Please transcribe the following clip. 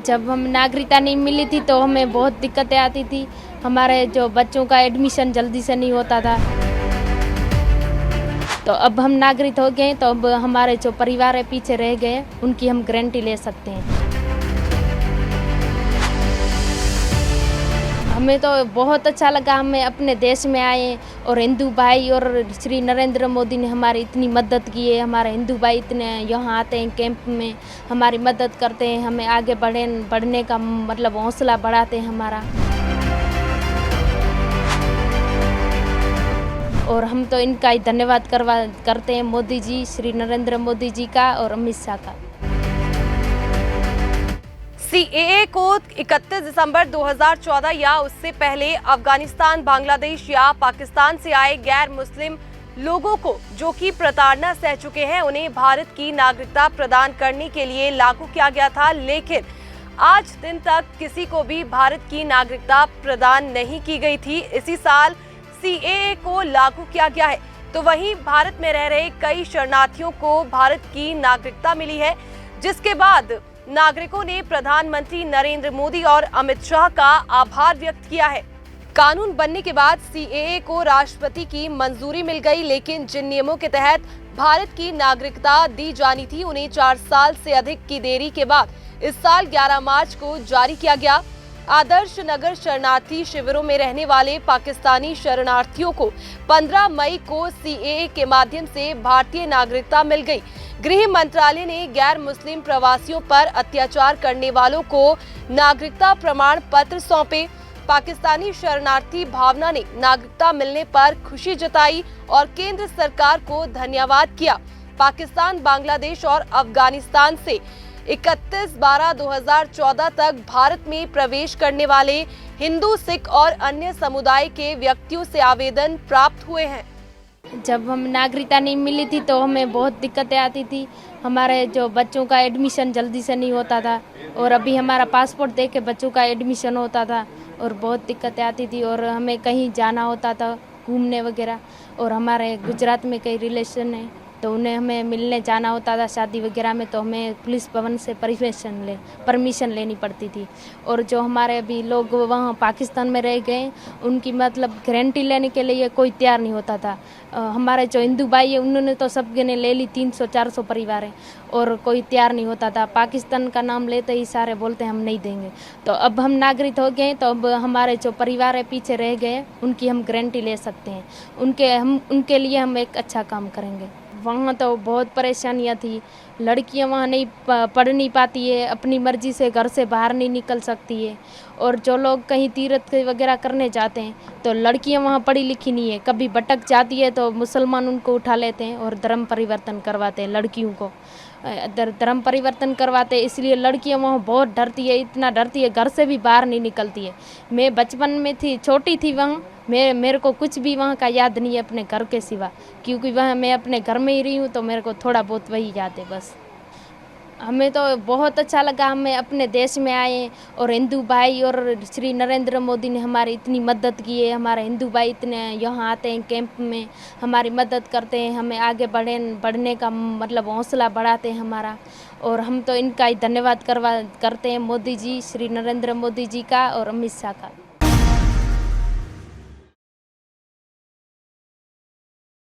जब हम नागरिकता नहीं मिली थी तो हमें बहुत दिक्कतें आती थी। हमारे जो बच्चों का एडमिशन जल्दी से नहीं होता था। तो अब हम नागरिक हो गए तो अब हमारे जो परिवार है पीछे रह गए, उनकी हम गारंटी ले सकते हैं। हमें तो बहुत अच्छा लगा, हमें अपने देश में आए और हिंदू भाई और श्री नरेंद्र मोदी ने हमारी इतनी मदद की है। हमारे हिंदू भाई इतने यहाँ आते हैं कैंप में, हमारी मदद करते हैं, हमें आगे बढ़ने का मतलब हौसला बढ़ाते हैं हमारा। और हम तो इनका ही धन्यवाद करते हैं, मोदी जी, श्री नरेंद्र मोदी जी का और अमित शाह का। सीएए को 31 दिसंबर 2014 या उससे पहले अफगानिस्तान, बांग्लादेश या पाकिस्तान से आए गैर मुस्लिम लोगों को जो कि प्रताड़ना सह चुके हैं, उन्हें भारत की नागरिकता प्रदान करने के लिए लागू किया गया था। लेकिन आज दिन तक किसी को भी भारत की नागरिकता प्रदान नहीं की गई थी। इसी साल सीएए को लागू किया गया है। तो वहीं भारत में रह रहे कई शरणार्थियों को भारत की नागरिकता मिली है, जिसके बाद नागरिकों ने प्रधानमंत्री नरेंद्र मोदी और अमित शाह का आभार व्यक्त किया है। कानून बनने के बाद सीएए को राष्ट्रपति की मंजूरी मिल गई, लेकिन जिन नियमों के तहत भारत की नागरिकता दी जानी थी, उन्हें 4 साल से अधिक की देरी के बाद इस साल 11 मार्च को जारी किया गया। आदर्श नगर शरणार्थी शिविरों में रहने वाले पाकिस्तानी शरणार्थियों को 15 मई को सीएए के माध्यम से भारतीय नागरिकता मिल गई। गृह मंत्रालय ने गैर मुस्लिम प्रवासियों पर अत्याचार करने वालों को नागरिकता प्रमाण पत्र सौंपे। पाकिस्तानी शरणार्थी भावना ने नागरिकता मिलने पर खुशी जताई और केंद्र सरकार को धन्यवाद किया। पाकिस्तान, बांग्लादेश और अफगानिस्तान से 31/12/2014 तक भारत में प्रवेश करने वाले हिंदू, सिख और अन्य समुदाय के व्यक्तियों से आवेदन प्राप्त हुए हैं। जब हम नागरिकता नहीं मिली थी तो हमें बहुत दिक्कतें आती थी। हमारे जो बच्चों का एडमिशन जल्दी से नहीं होता था और अभी हमारा पासपोर्ट दे के बच्चों का एडमिशन होता था और बहुत दिक्कतें आती थी। और हमें कहीं जाना होता था घूमने वगैरह, और हमारे गुजरात में कई रिलेशन है तो उन्हें हमें मिलने जाना होता था शादी वगैरह में, तो हमें पुलिस भवन से परमिशन लेनी पड़ती थी। और जो हमारे अभी लोग वहाँ पाकिस्तान में रह गए, उनकी मतलब गारंटी लेने के लिए कोई तैयार नहीं होता था। हमारे जो हिंदू भाई है उन्होंने तो सबके ने ले ली, 300-400 परिवार है, और कोई तैयार नहीं होता था। पाकिस्तान का नाम लेते ही सारे बोलते हैं हम नहीं देंगे। तो अब हम नागरिक हो गए तो अब हमारे जो परिवार है पीछे रह गए, उनकी हम गारंटी ले सकते हैं। उनके लिए हम एक अच्छा काम करेंगे। वहाँ तो बहुत परेशानियाँ थी। लड़कियाँ वहाँ नहीं पढ़ नहीं पाती है, अपनी मर्जी से घर से बाहर नहीं निकल सकती है। और जो लोग कहीं तीर्थ वगैरह करने जाते हैं तो लड़कियाँ वहाँ पढ़ी लिखी नहीं है, कभी भटक जाती है तो मुसलमान उनको उठा लेते हैं और धर्म परिवर्तन करवाते हैं। लड़कियों को धर्म परिवर्तन करवाते हैं, इसलिए लड़कियाँ वहाँ बहुत डरती है, इतना डरती है घर से भी बाहर नहीं निकलती है। मैं बचपन में थी, छोटी थी, वहाँ मेरे को कुछ भी वहाँ का याद नहीं है अपने घर के सिवा, क्योंकि वहाँ मैं अपने घर में ही रही हूँ तो मेरे को थोड़ा बहुत वही याद है बस। हमें तो बहुत अच्छा लगा, हमें अपने देश में आए और हिंदू भाई और श्री नरेंद्र मोदी ने हमारी इतनी मदद की है। हमारे हिंदू भाई इतने यहाँ आते हैं कैंप में, हमारी मदद करते हैं, हमें आगे बढ़ने का मतलब हौसला बढ़ाते हैं हमारा। और हम तो इनका ही धन्यवाद करते हैं, मोदी जी, श्री नरेंद्र मोदी जी का और अमित शाह का।